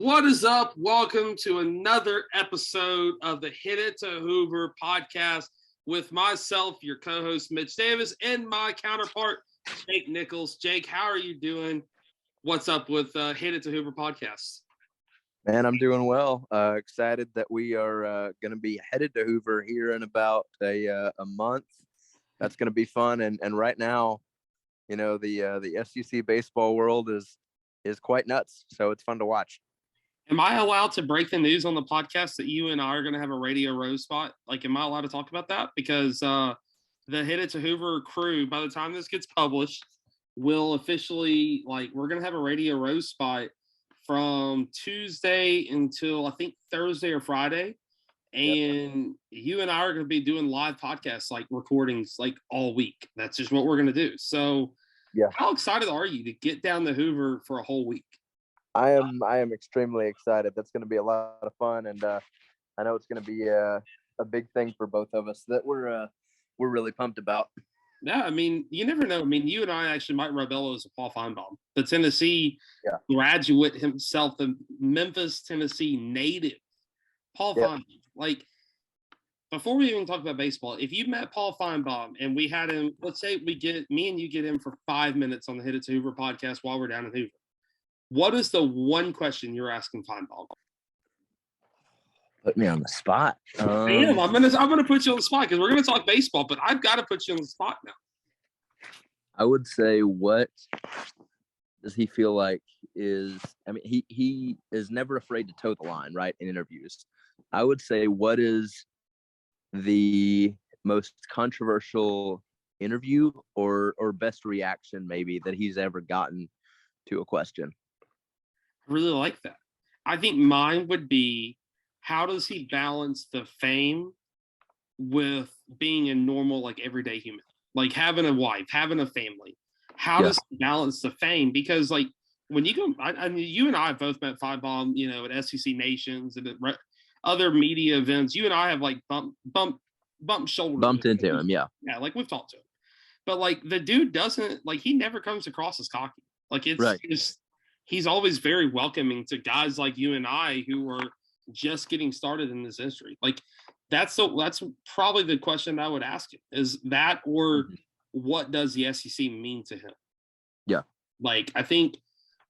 What is up? Welcome to another episode of the It To Hoover podcast with myself, your co-host Mitch Davis, and my counterpart Jake Nichols. Jake, how are you doing? What's up with It To Hoover podcast? Man, I'm doing well. Excited that we are going to be headed to Hoover here in about a month. That's going to be fun. And right now, you know, the SEC baseball world is quite nuts. So it's fun to watch. Am I allowed to break the news on the podcast that you and I are going to have a Radio Row spot? Like, am I allowed to talk about that? Because the It To Hoover crew, by the time this gets published, will officially, we're going to have a Radio Row spot from Tuesday until I think Thursday or Friday. And you and I are going to be doing live podcasts, like recordings, like all week. That's just what we're going to do. So how excited are you to get down to Hoover for a whole week? I am extremely excited. That's going to be a lot of fun. And I know it's going to be a big thing for both of us that we're really pumped about. Yeah, I mean, you never know. I mean, you and I actually might rub elbows with Paul Feinbaum, the Tennessee graduate himself, the Memphis, Tennessee native. Paul Feinbaum. Like, before we even talk about baseball, if you met Paul Feinbaum and we had him, let's say me and you get him for 5 minutes on the It To Hoover podcast while we're down in Hoover, what is the one question you're asking Feinbaum? Put me on the spot. Damn, I'm gonna put you on the spot because we're gonna talk baseball, but I've got to put you on the spot now. I would say, what does he feel like is? I mean, he is never afraid to toe the line, right? In interviews, I would say, what is the most controversial interview or best reaction maybe that he's ever gotten to a question? I really like that. I think mine would be, how does he balance the fame with being a normal, like, everyday human? Like, having a wife, having a family. How does he balance the fame? Because, like, when you go, I mean, you and I have both met Feinbaum, you know, at SEC Nations and at other media events. You and I have, like, bumped shoulders. Bumped into him, yeah. Yeah, like, we've talked to him. But, like, the dude doesn't, like, he never comes across as cocky. Like, it's he's always very welcoming to guys like you and I who are just getting started in this industry. Like, that's probably the question I would ask him, is that, or what does the SEC mean to him? Yeah. Like, I think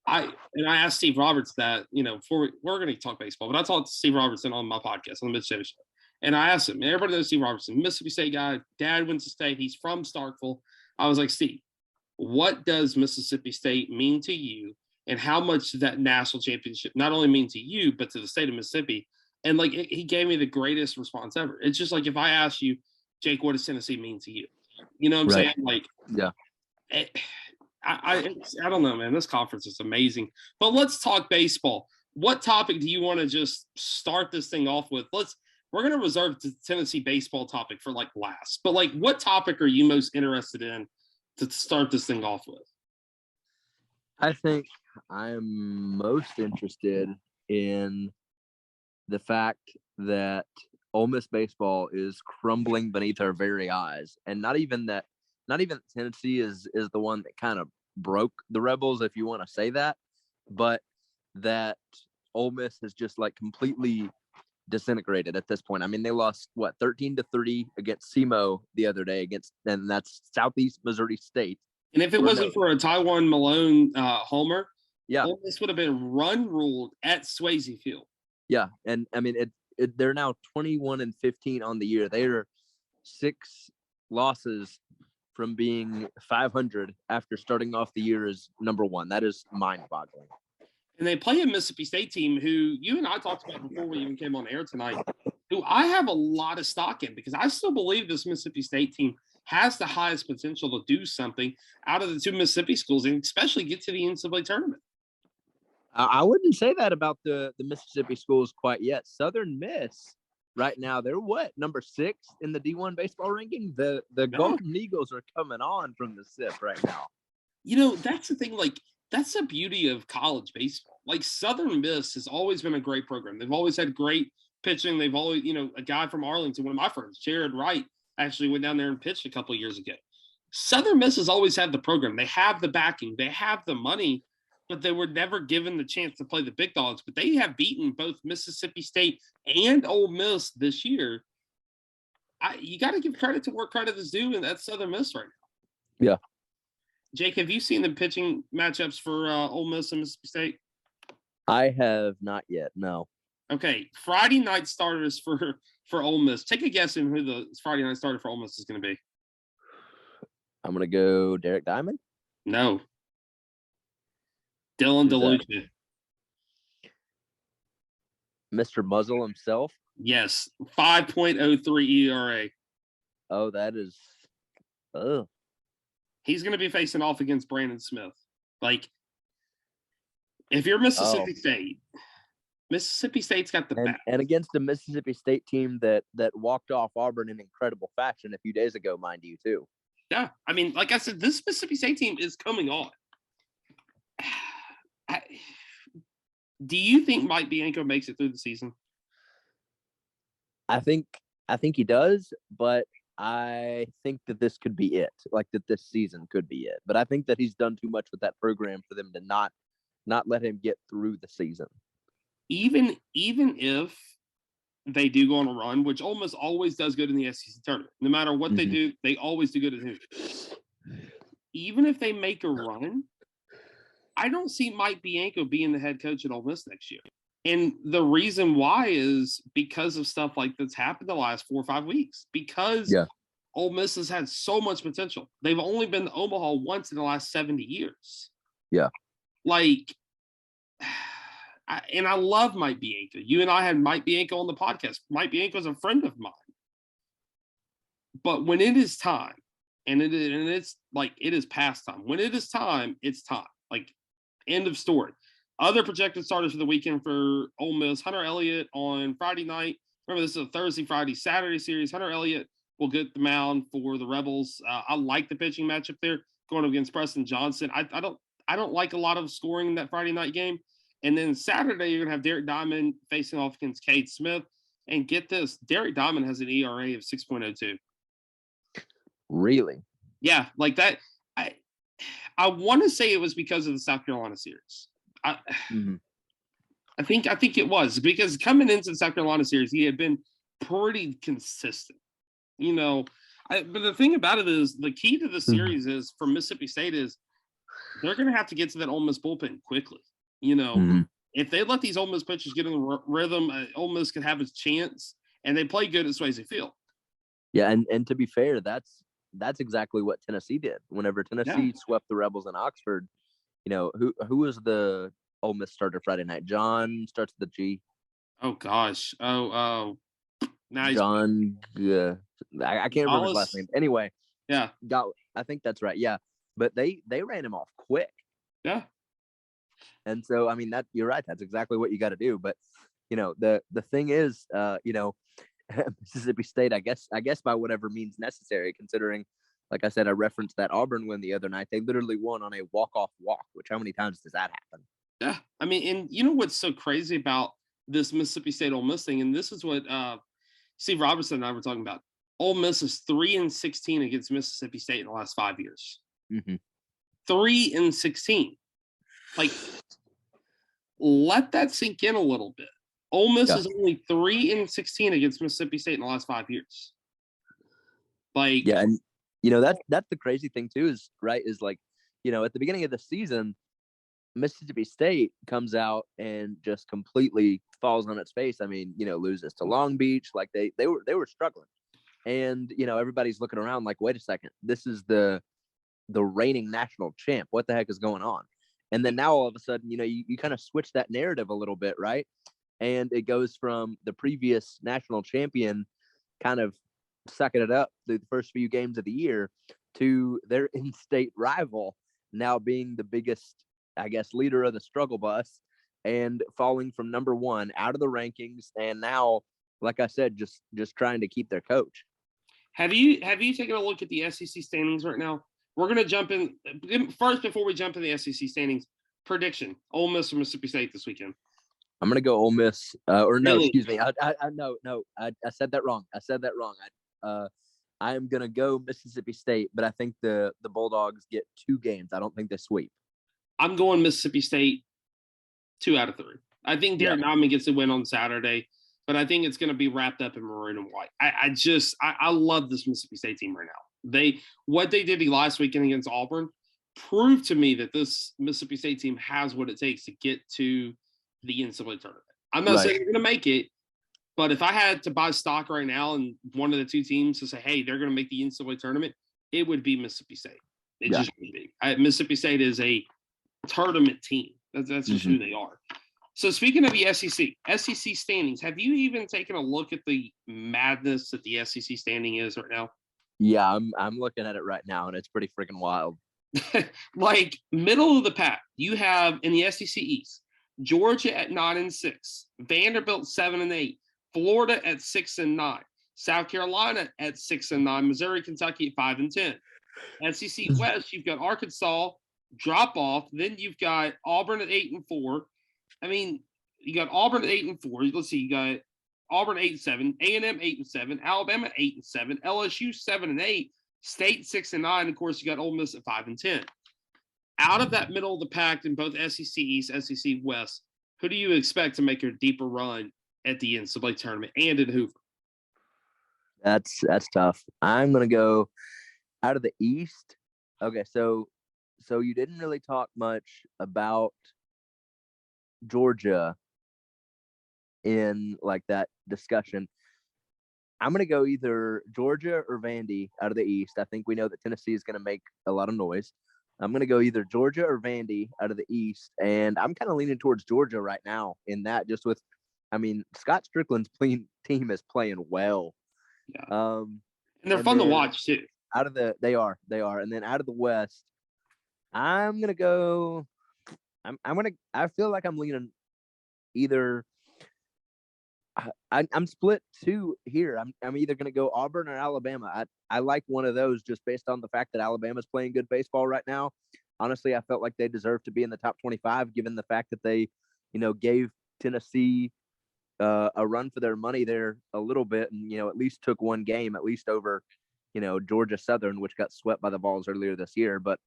I asked Steve Roberts that, you know, before we're going to talk baseball, but I talked to Steve Robertson on my podcast, on the Mitch Davis Show. And I asked him, and everybody knows Steve Robertson, Mississippi State guy, dad wins the state. He's from Starkville. I was like, Steve, what does Mississippi State mean to you? And how much that national championship not only mean to you, but to the state of Mississippi? And, like, he gave me the greatest response ever. It's just like, if I ask you, Jake, what does Tennessee mean to you? You know what I'm saying? Like, I don't know, man. This conference is amazing. But let's talk baseball. What topic do you want to just start this thing off with? We're going to reserve the Tennessee baseball topic for, like, last. But, like, what topic are you most interested in to start this thing off with? I think I'm most interested in the fact that Ole Miss baseball is crumbling beneath our very eyes, and not even Tennessee is the one that kind of broke the Rebels, if you want to say that, but that Ole Miss has just, like, completely disintegrated at this point. I mean, they lost 13-3 against SEMO the other day, and that's Southeast Missouri State. And if it wasn't for a Taiwan Malone homer, Ole Miss would have been run-ruled at Swayze Field. Yeah, and I mean, they're now 21-15 on the year. They are 6 losses from being 500 after starting off the year as number 1. That is mind-boggling. And they play a Mississippi State team who you and I talked about before we even came on air tonight, who I have a lot of stock in, because I still believe this Mississippi State team has the highest potential to do something out of the 2 Mississippi schools, and especially get to the NCAA tournament. I wouldn't say that about the Mississippi schools quite yet. Southern Miss right now, they're number 6 in the D1 baseball ranking. The Golden Eagles are coming on from the SIP right now. You know, that's the thing. Like, that's the beauty of college baseball. Like, Southern Miss has always been a great program. They've always had great pitching. They've always, you know, a guy from Arlington, one of my friends, Jared Wright, actually went down there and pitched a couple of years ago. Southern Miss has always had the program. They have the backing. They have the money. but they were never given the chance to play the big dogs. But they have beaten both Mississippi State and Ole Miss this year. You got to give credit to where credit is due, and that's Southern Miss right now. Yeah. Jake, have you seen the pitching matchups for Ole Miss and Mississippi State? I have not yet. No. Okay, Friday night starters for Ole Miss. Take a guess on who the Friday night starter for Ole Miss is going to be. I'm going to go Derek Diamond. No. Dylan DeLucia. Mr. Muzzle himself? Yes, 5.03 ERA. Oh, that is – oh. He's going to be facing off against Brandon Smith. Like, if you're Mississippi State, Mississippi State's got the bat. And against a Mississippi State team that walked off Auburn in incredible fashion a few days ago, mind you, too. Yeah, I mean, like I said, this Mississippi State team is coming on. Do you think Mike Bianco makes it through the season? I think he does, but I think that this could be it. Like that this season could be it. But I think that he's done too much with that program for them to not let him get through the season. Even if they do go on a run, which almost always does good in the SEC tournament. No matter what they do, they always do good in it. Even if they make a run, I don't see Mike Bianco being the head coach at Ole Miss next year. And the reason why is because of stuff like that's happened the last 4 or 5 weeks. Because Ole Miss has had so much potential. They've only been to Omaha once in the last 70 years. Yeah. Like, I love Mike Bianco. You and I had Mike Bianco on the podcast. Mike Bianco is a friend of mine. But when it is time, and it's like it is past time. When it is time, it's time. Like, end of story. Other projected starters for the weekend for Ole Miss: Hunter Elliott on Friday night. Remember, this is a Thursday, Friday, Saturday series. Hunter Elliott will get the mound for the Rebels. I like the pitching matchup there going up against Preston Johnson. I don't like a lot of scoring in that Friday night game. And then Saturday, you're gonna have Derek Diamond facing off against Cade Smith. And get this, Derek Diamond has an ERA of 6.02. Really? Yeah, like that. I want to say it was because of the South Carolina series. I think it was because coming into the South Carolina series, he had been pretty consistent, you know. But the thing about it is, the key to the series is for Mississippi State is they're going to have to get to that Ole Miss bullpen quickly. You know, if they let these Ole Miss pitchers get in the rhythm, Ole Miss could have its chance, and they play good at Swayze Field. Yeah, and to be fair, that's exactly what Tennessee did. Whenever Tennessee swept the Rebels in Oxford, you know, who was the Ole Miss starter Friday night? John starts with the G. Oh gosh. Now John. I can't remember his last name. Anyway. Yeah. I think that's right. Yeah, but they ran him off quick. Yeah. And so, I mean, that you're right. That's exactly what you got to do. But you know, the thing is, you know, Mississippi State, I guess by whatever means necessary, considering, like I said, I referenced that Auburn win the other night. They literally won on a walk-off walk, which how many times does that happen? Yeah. I mean, and you know what's so crazy about this Mississippi State Ole Miss thing, and this is what Steve Robertson and I were talking about. Ole Miss is 3-16 against Mississippi State in the last 5 years. 3-16. Like, let that sink in a little bit. Ole Miss is only 3-16 against Mississippi State in the last 5 years. Like, yeah, and you know that's the crazy thing too is like, you know, at the beginning of the season, Mississippi State comes out and just completely falls on its face. I mean, you know, loses to Long Beach. Like they were struggling, and you know, everybody's looking around like, wait a second, this is the reigning national champ. What the heck is going on? And then now all of a sudden, you know, you kind of switch that narrative a little bit, right? And it goes from the previous national champion kind of sucking it up through the first few games of the year to their in-state rival now being the biggest, I guess, leader of the struggle bus and falling from number 1 out of the rankings. And now, like I said, just trying to keep their coach. Have you taken a look at the SEC standings right now? We're going to jump in first before we jump in the SEC standings. Prediction: Ole Miss or Mississippi State this weekend? I'm going to go Ole Miss. Or no, Really? excuse me. I said that wrong. I am going to go Mississippi State, but I think the Bulldogs get 2 games. I don't think they sweep. I'm going Mississippi State 2 out of 3. I think Derek Nyman gets a win on Saturday, but I think it's going to be wrapped up in maroon and white. I love this Mississippi State team right now. What they did last weekend against Auburn proved to me that this Mississippi State team has what it takes to get to the NCAA tournament. I'm not saying they're going to make it, but if I had to buy stock right now in one of the two teams to say, hey, they're going to make the NCAA tournament, it would be Mississippi State. It just would be. Mississippi State is a tournament team. That's just who they are. So speaking of the SEC standings, have you even taken a look at the madness that the SEC standing is right now? Yeah, I'm looking at it right now, and it's pretty freaking wild. Like middle of the pack, you have in the SEC East, Georgia at 9-6, Vanderbilt 7-8, Florida at 6-9, South Carolina at 6-9, Missouri, Kentucky at 5-10. SEC West, you've got Arkansas drop off, then you've got Auburn at 8-4. I mean, you got Auburn at 8-4. Let's see, you got Auburn 8-7, A&M 8-7, Alabama 8-7, LSU 7-8, State 6-9. Of course, you got Ole Miss at 5-10. Out of that middle of the pack in both SEC East, SEC West, who do you expect to make a deeper run at the NCAA tournament and in Hoover? That's tough. I'm gonna go out of the East. Okay, so you didn't really talk much about Georgia in like that discussion. I'm gonna go either Georgia or Vandy out of the East. I think we know that Tennessee is gonna make a lot of noise. I'm gonna go either Georgia or Vandy out of the East, and I'm kind of leaning towards Georgia right now in that. Just with, I mean, Scott Strickland's team is playing well. Yeah. And they're fun to watch too. They are, and then out of the West, I'm gonna go. I feel like I'm leaning either. I'm split too here. I'm either gonna go Auburn or Alabama. I like one of those just based on the fact that Alabama's playing good baseball right now. Honestly, I felt like they deserve to be in the top 25, given the fact that they, gave Tennessee a run for their money there a little bit, and at least took one game, at least over, Georgia Southern, which got swept by the Vols earlier this year. But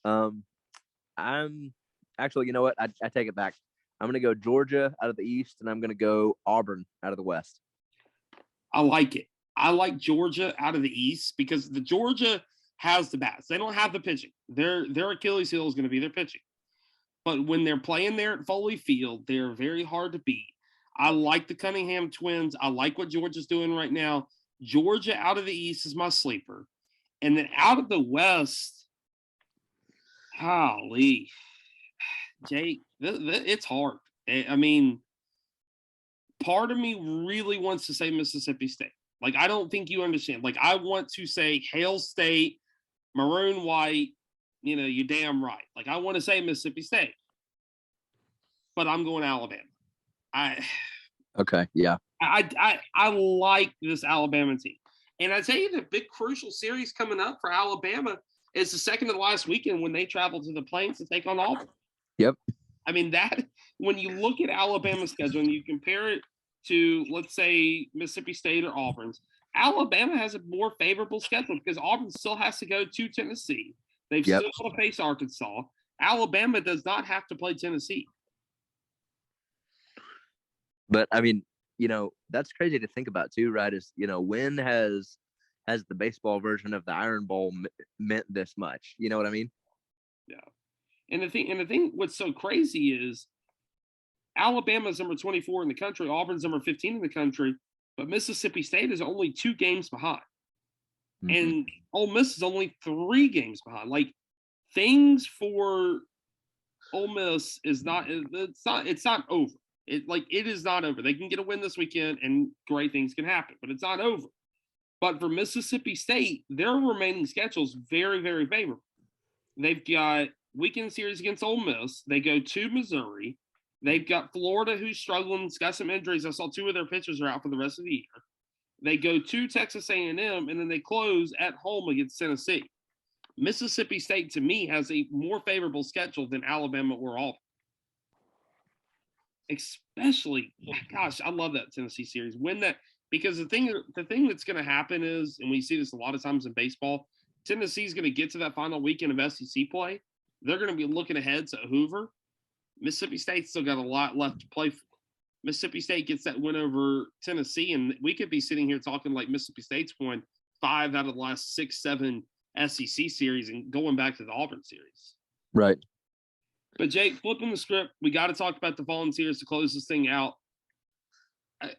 I'm actually, you know what? I take it back. I'm going to go Georgia out of the East, and I'm going to go Auburn out of the West. I like it. I like Georgia out of the East because the Georgia has the bats. They don't have the pitching. Their Achilles heel is going to be their pitching. But when they're playing there at Foley Field, they're very hard to beat. I like the Cunningham twins. I like what Georgia's doing right now. Georgia out of the East is my sleeper. And then out of the West, golly, Jake, it's hard. I mean, part of me really wants to say Mississippi State. Like, I don't think you understand. Like, I want to say Hail State, maroon, white, you're damn right. Like, I want to say Mississippi State. But I'm going Alabama. Okay, yeah. I like this Alabama team. And I tell you, the big crucial series coming up for Alabama is the second to the last weekend when they travel to the Plains to take on Auburn. Yep. I mean, that when you look at Alabama's schedule and you compare it to, let's say, Mississippi State or Auburn's, Alabama has a more favorable schedule because Auburn still has to go to Tennessee. They've still got to face Arkansas. Alabama does not have to play Tennessee. But I mean, that's crazy to think about too, right? Is when has the baseball version of the Iron Bowl meant this much? You know what I mean? Yeah. And the thing, what's so crazy is Alabama's number 24 in the country, Auburn's number 15 in the country, but Mississippi State is only 2 games behind. Mm-hmm. And Ole Miss is only 3 games behind. Like, things for Ole Miss it's not over. It is not over. They can get a win this weekend and great things can happen, but it's not over. But for Mississippi State, their remaining schedule is very, very favorable. They've got weekend series against Ole Miss. They go to Missouri. They've got Florida, who's struggling. It's got some injuries. I saw 2 of their pitchers are out for the rest of the year. They go to Texas A&M, and then they close at home against Tennessee. Mississippi State, to me, has a more favorable schedule than Alabama or Auburn. Especially, gosh, I love that Tennessee series. Win that, because the thing that's going to happen is, and we see this a lot of times in baseball, Tennessee's going to get to that final weekend of SEC play. they're going to be looking ahead to Hoover. Mississippi State's still got a lot left to play for. Mississippi State gets that win over Tennessee, and we could be sitting here talking like Mississippi State's won 5 out of the last 6, 7 SEC series and going back to the Auburn series. Right. But Jake, flipping the script, we got to talk about the Volunteers to close this thing out.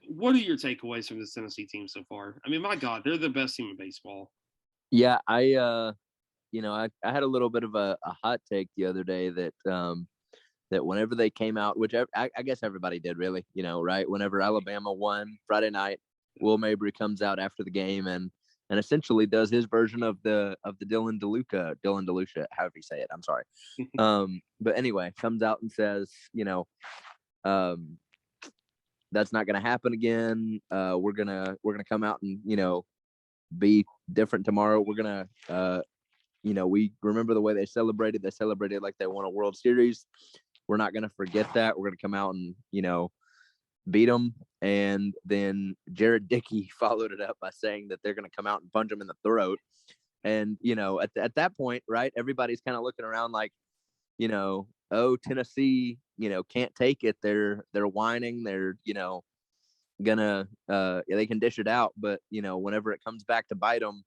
What are your takeaways from this Tennessee team so far? I mean, my God, they're the best team in baseball. Yeah, I had a little bit of a hot take the other day that that whenever they came out, which I guess everybody did really, right? Whenever Alabama won Friday night, Will Mabry comes out after the game and essentially does his version of the Dylan DeLucia, however you say it. I'm sorry. But anyway, comes out and says, that's not going to happen again. We're gonna come out and be different tomorrow. We're gonna we remember the way they celebrated. They celebrated like they won a World Series. We're not going to forget that. We're going to come out and, beat them. And then Jared Dickey followed it up by saying that they're going to come out and punch them in the throat. And, at that point, right, everybody's kind of looking around like, oh, Tennessee, can't take it. They're whining. They're, gonna, they can dish it out. But, whenever it comes back to bite them,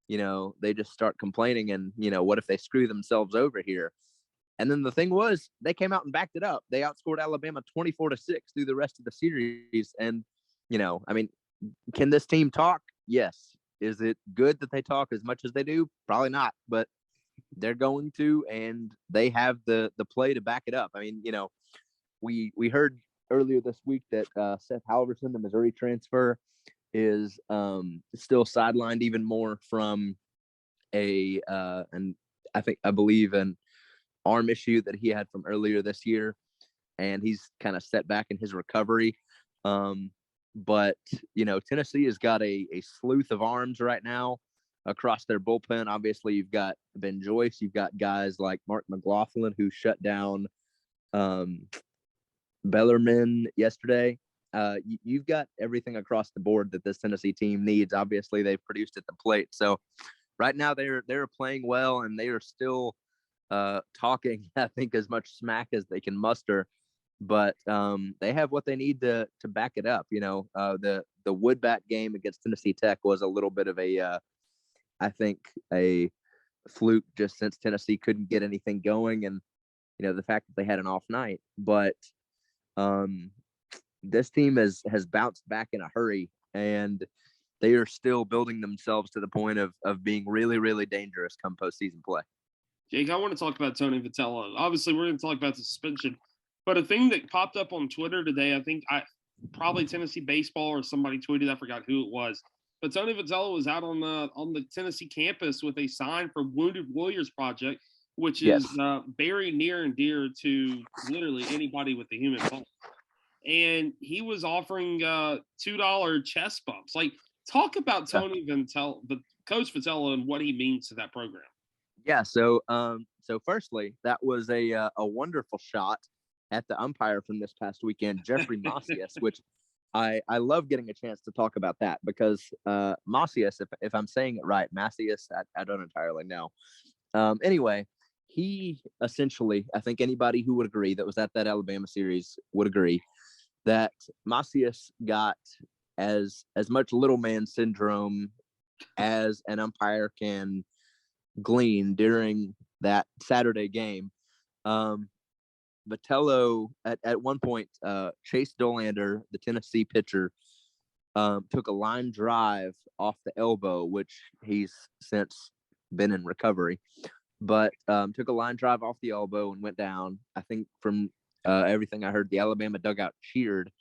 they just start complaining and, what if they screw themselves over here? And then the thing was, they came out and backed it up. They outscored Alabama 24-6 through the rest of the series. And, I mean, can this team talk? Yes. Is it good that they talk as much as they do? Probably not, but they're going to, and they have the play to back it up. I mean, we heard earlier this week that Seth Halverson, the Missouri transfer, is still sidelined even more from I believe an arm issue that he had from earlier this year, and he's kind of set back in his recovery. But Tennessee has got a sleuth of arms right now across their bullpen. Obviously, you've got Ben Joyce, you've got guys like Mark McLaughlin who shut down Bellarmine yesterday. You've got everything across the board that this Tennessee team needs. Obviously, they've produced at the plate. So right now they're playing well, and they are still talking, I think, as much smack as they can muster. But they have what they need to back it up. The Woodbat game against Tennessee Tech was a little bit of I think a fluke, just since Tennessee couldn't get anything going, and the fact that they had an off night. But this team has bounced back in a hurry, and they are still building themselves to the point of being really, really dangerous come postseason play. Jake, I want to talk about Tony Vitello. Obviously, we're going to talk about the suspension, but a thing that popped up on Twitter today, I think probably Tennessee Baseball or somebody tweeted, I forgot who it was, but Tony Vitello was out on the Tennessee campus with a sign for Wounded Warriors Project, which is very near and dear to literally anybody with a human pulse. And he was offering $2 chest bumps. Like, talk about Tony Vitello, the Coach Vitello, and what he means to that program. Yeah. So firstly, that was a wonderful shot at the umpire from this past weekend, Jeffrey Macias, which I love getting a chance to talk about that because Macias, if I'm saying it right, Macias, I don't entirely know. Anyway, he essentially, I think anybody who would agree that was at that Alabama series would agree that Macias got as much little man syndrome as an umpire can glean during that Saturday game. Vitello at one point, Chase Dolander, the Tennessee pitcher, took a line drive off the elbow, which he's since been in recovery, but took a line drive off the elbow and went down. I think from everything I heard, the Alabama dugout cheered.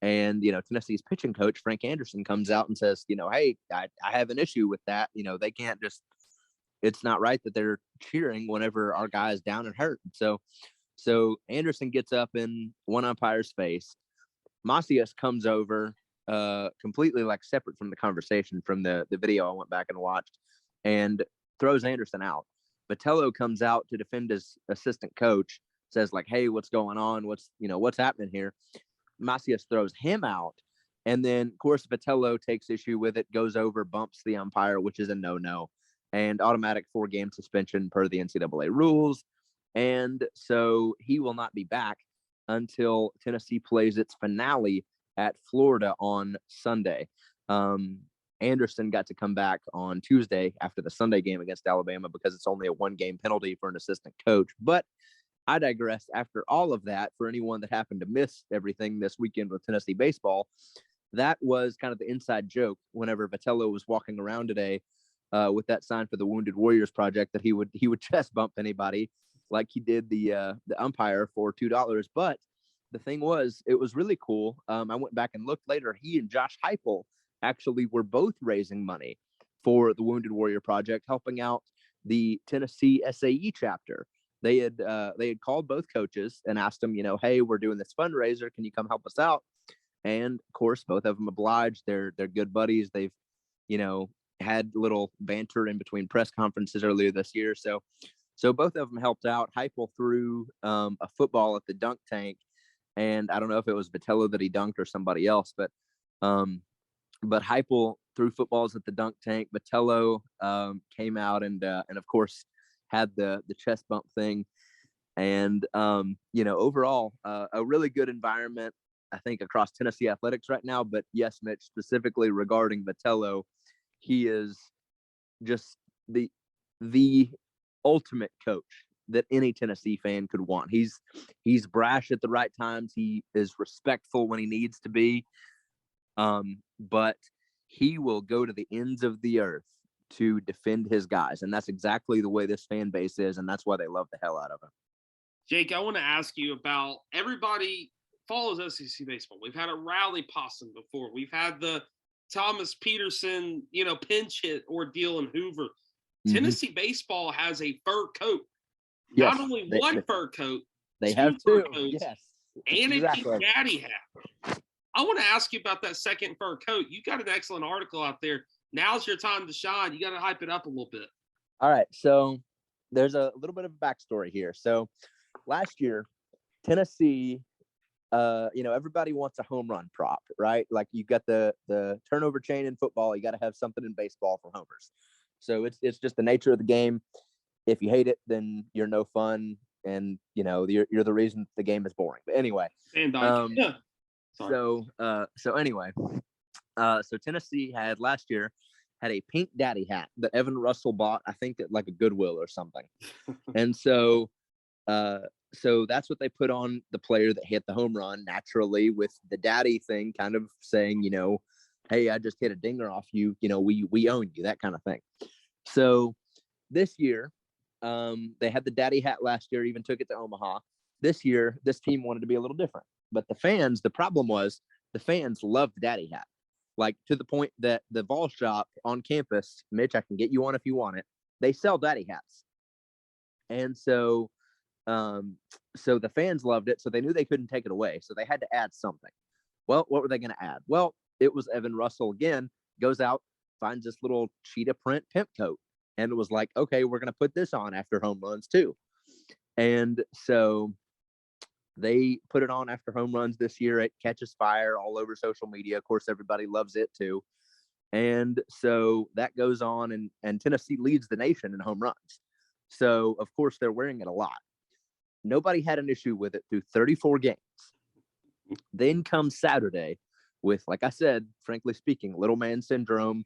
And, Tennessee's pitching coach, Frank Anderson, comes out and says, hey, I have an issue with that. They can't just, it's not right that they're cheering whenever our guy is down and hurt. So Anderson gets up in one umpire's face. Macias comes over completely like separate from the conversation from the video I went back and watched and throws Anderson out. Vitello comes out to defend his assistant coach, says like, hey, what's going on? What's happening here? Macias throws him out. And then, of course, Vitello takes issue with it, goes over, bumps the umpire, which is a no-no, and automatic 4-game suspension per the NCAA rules. And so he will not be back until Tennessee plays its finale at Florida on Sunday. Anderson got to come back on Tuesday after the Sunday game against Alabama because it's only a 1-game penalty for an assistant coach. But I digress. After all of that, for anyone that happened to miss everything this weekend with Tennessee baseball, that was kind of the inside joke whenever Vitello was walking around today with that sign for the Wounded Warriors Project that he would chest bump anybody like he did the umpire for $2. But the thing was, it was really cool. I went back and looked later. He and Josh Heupel actually were both raising money for the Wounded Warrior Project, helping out the Tennessee SAE chapter. They had called both coaches and asked them, hey, we're doing this fundraiser. Can you come help us out? And of course, both of them obliged. They're good buddies. They've, had little banter in between press conferences earlier this year. So both of them helped out. Heupel threw a football at the dunk tank, and I don't know if it was Vitello that he dunked or somebody else, but Heupel threw footballs at the dunk tank. Vitello came out and of course had the chest bump thing, and overall a really good environment, I think, across Tennessee athletics right now. But yes, Mitch, specifically regarding Vitello, he is just the ultimate coach that any Tennessee fan could want. He's brash at the right times. He is respectful when he needs to be. But he will go to the ends of the earth to defend his guys. And that's exactly the way this fan base is. And that's why they love the hell out of him. Jake, I want to ask you about, everybody follows SEC baseball. We've had a rally possum before. We've had the Thomas Peterson, pinch hit ordeal in Hoover. Mm-hmm. Tennessee baseball has a fur coat. Yes, not only one fur coat, they have two. Coats, yes, and exactly. A pink daddy hat. I want to ask you about that second fur coat. You got an excellent article out there. Now's your time to shine. You got to hype it up a little bit. All right. So there's a little bit of a backstory here. So last year, Tennessee, everybody wants a home run prop, right? Like you got the turnover chain in football. You got to have something in baseball for homers. So it's just the nature of the game. If you hate it, then you're no fun, and you're the reason the game is boring. But anyway, so Tennessee had last year had a pink daddy hat that Evan Russell bought, I think at like a Goodwill or something, and so that's what they put on the player that hit the home run, naturally, with the daddy thing kind of saying, hey, I just hit a dinger off you, we own you, that kind of thing. So this year, they had the daddy hat last year, even took it to Omaha. This year, this team wanted to be a little different. But the problem was the fans loved the daddy hat. Like to the point that the ball shop on campus, Mitch, I can get you one if you want it, they sell daddy hats. And so the fans loved it, so they knew they couldn't take it away. So they had to add something. Well, what were they going to add? Well, it was Evan Russell again, goes out, finds this little cheetah print pimp coat, and it was like, okay, we're going to put this on after home runs too. And so they put it on after home runs this year. It catches fire all over social media. Of course, everybody loves it too. And so that goes on, and Tennessee leads the nation in home runs. So, of course, they're wearing it a lot. Nobody had an issue with it through 34 games. Then comes Saturday with, like I said, frankly speaking, little man syndrome,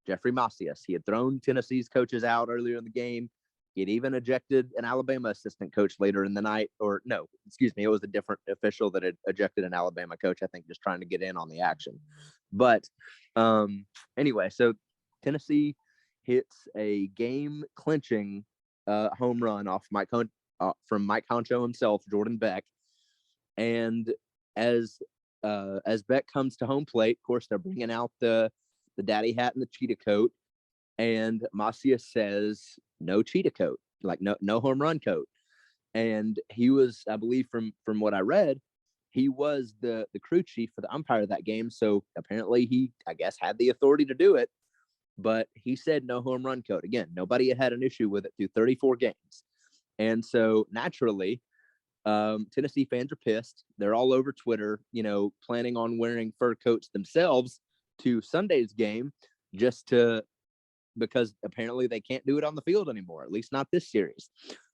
Jeffrey Macias. He had thrown Tennessee's coaches out earlier in the game. He had even ejected an Alabama assistant coach later in the night. Or no, excuse me, it was a different official that had ejected an Alabama coach, I think, just trying to get in on the action. But anyway, so Tennessee hits a game-clinching home run off from Mike Honcho himself, Jordan Beck. And as Beck comes to home plate, of course, they're bringing out the daddy hat and the cheetah coat. And Macias says, no cheetah coat, like no home run coat. And he was, I believe from what I read, he was the crew chief for the umpire of that game. So apparently he, I guess, had the authority to do it. But he said no home run coat. Again, nobody had an issue with it through 34 games. And so naturally, Tennessee fans are pissed. They're all over Twitter, planning on wearing fur coats themselves to Sunday's game because apparently they can't do it on the field anymore, at least not this series.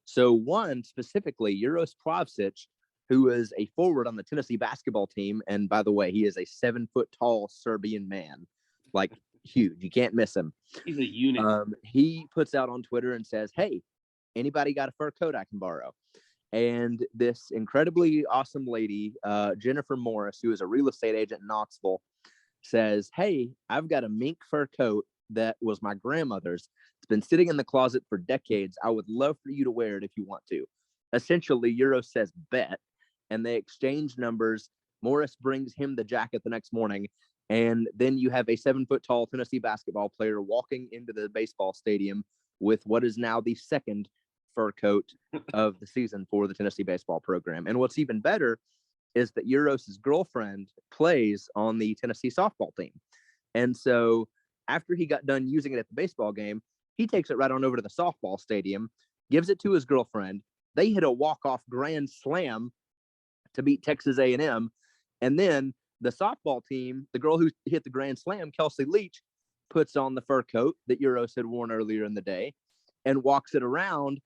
So one specifically, Uros Plavsic, who is a forward on the Tennessee basketball team. And by the way, he is a 7-foot tall Serbian man, like huge. You can't miss him. He's a unit. He puts out on Twitter and says, "Hey, anybody got a fur coat I can borrow?" And this incredibly awesome lady, Jennifer Morris, who is a real estate agent in Knoxville, says, "Hey, I've got a mink fur coat that was my grandmother's. It's been sitting in the closet for decades. I would love for you to wear it if you want to." Essentially, Euro says bet, and they exchange numbers. Morris brings him the jacket the next morning, and then you have a 7-foot tall Tennessee basketball player walking into the baseball stadium with what is now the second fur coat of the season for the Tennessee baseball program. And what's even better is that Euros's girlfriend plays on the Tennessee softball team. And so after he got done using it at the baseball game, he takes it right on over to the softball stadium, gives it to his girlfriend. They hit a walk-off grand slam to beat Texas A&M. And then the softball team, the girl who hit the grand slam, Kelsey Leach, puts on the fur coat that Euros had worn earlier in the day and walks it around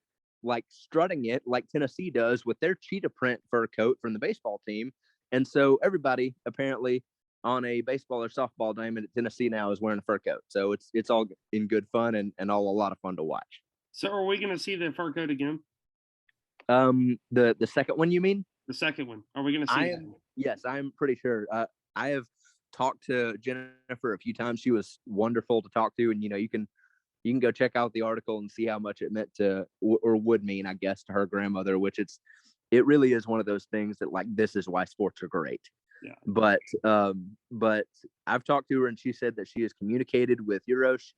like strutting it like Tennessee does with their cheetah print fur coat from the baseball team. And so everybody apparently on a baseball or softball game at Tennessee now is wearing a fur coat. So it's all in good fun and all a lot of fun to watch. So are we going to see the fur coat again? The second one, you mean? The second one. Are we going to see that? Yes, I'm pretty sure. I have talked to Jennifer a few times. She was wonderful to talk to. And, you can go check out the article and see how much it meant to, or would mean, I guess, to her grandmother, which it really is one of those things that, like, this is why sports are great. Yeah. But I've talked to her and she said that she has communicated with Uros.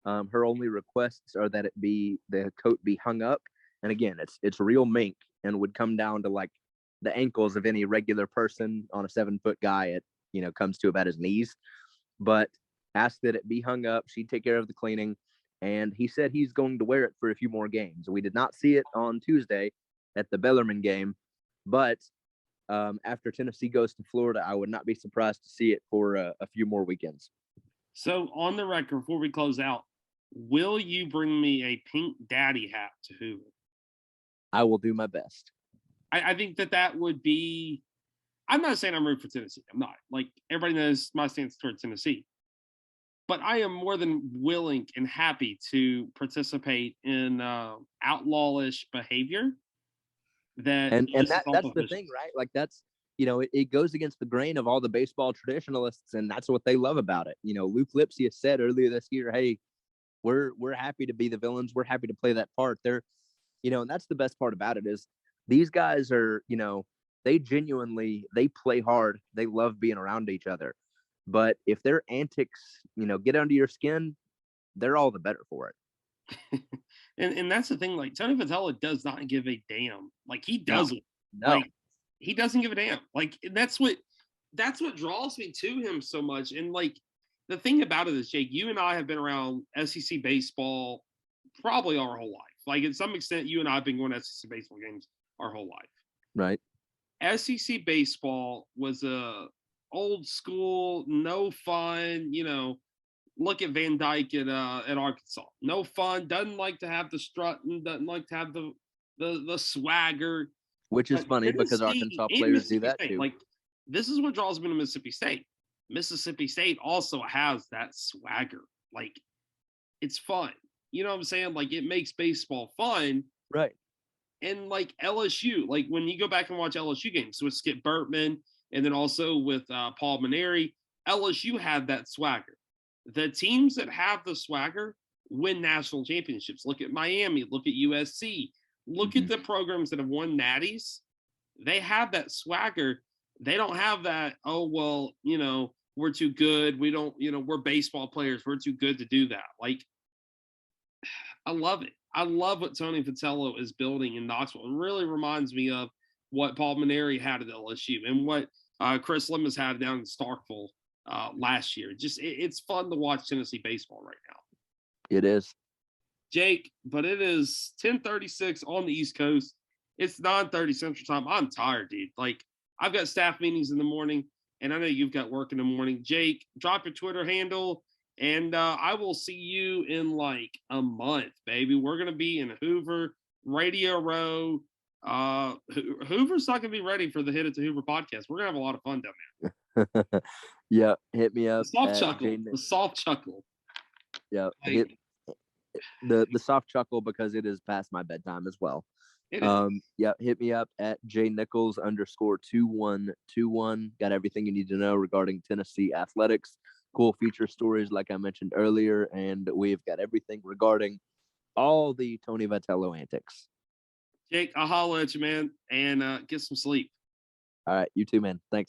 Her only requests are that the coat be hung up. And again, it's real mink and would come down to like the ankles of any regular person on a 7-foot guy. It, comes to about his knees, but asked that it be hung up. She'd take care of the cleaning. And he said he's going to wear it for a few more games. We did not see it on Tuesday at the Bellarmine game, but after Tennessee goes to Florida, I would not be surprised to see it for a few more weekends. So on the record, before we close out, will you bring me a pink daddy hat to Hoover? I will do my best. I think that would be – I'm not saying I'm rooting for Tennessee. I'm not. Like, everybody knows my stance toward Tennessee. But I am more than willing and happy to participate in outlawish behavior. And that's the thing, right? Like that's, it goes against the grain of all the baseball traditionalists, and that's what they love about it. Luke Lipsy said earlier this year, "Hey, we're happy to be the villains. We're happy to play that part." They're, and that's the best part about it is these guys are, they play hard. They love being around each other. But if their antics, get under your skin, they're all the better for it. and that's the thing. Like, Tony Vitello does not give a damn. Like, he doesn't. No. Like, he doesn't give a damn. Like, that's what draws me to him so much. And like, the thing about it is, Jake, you and I have been around SEC baseball probably our whole life. Like, in some extent, you and I have been going to SEC baseball games our whole life. Right. SEC baseball was a old school, no fun, look at Van Dyke at Arkansas. No fun, doesn't like to have the strutting, doesn't like to have the swagger. Which is funny because Arkansas players do that too. Like, this is what draws me to Mississippi State. Mississippi State also has that swagger. Like, it's fun. You know what I'm saying? Like, it makes baseball fun. Right. And like LSU, like when you go back and watch LSU games with Skip Bertman, and then also with Paul Maneri, LSU had that swagger. The teams that have the swagger win national championships. Look at Miami. Look at USC. Look at the programs that have won natties. They have that swagger. They don't have that, oh, well, we're too good. We don't, we're baseball players. We're too good to do that. Like, I love it. I love what Tony Vitello is building in Knoxville. It really reminds me of what Paul Maneri had at LSU and what Chris Lemons had down in Starkville last year. Just it's fun to watch Tennessee baseball right now. It is. Jake, but it is 10:36 on the East Coast. It's 9:30 Central Time. I'm tired, dude. Like, I've got staff meetings in the morning, and I know you've got work in the morning. Jake, drop your Twitter handle, and I will see you in like a month, baby. We're going to be in Hoover. Radio Row. Hoover's not gonna be ready for the Hit It To Hoover podcast. We're gonna have a lot of fun down there. Yeah, hit me there. up. The soft at chuckle. J- The soft chuckle. yeah, Like, hit the soft chuckle because it is past my bedtime as well. it is. Yeah, hit me up at jnichols_2121. Got everything you need to know regarding Tennessee athletics. Cool feature stories, like I mentioned earlier, and we've got everything regarding all the Tony Vitello antics. Jake, I'll holler at you, man, and get some sleep. All right, you too, man. Thanks.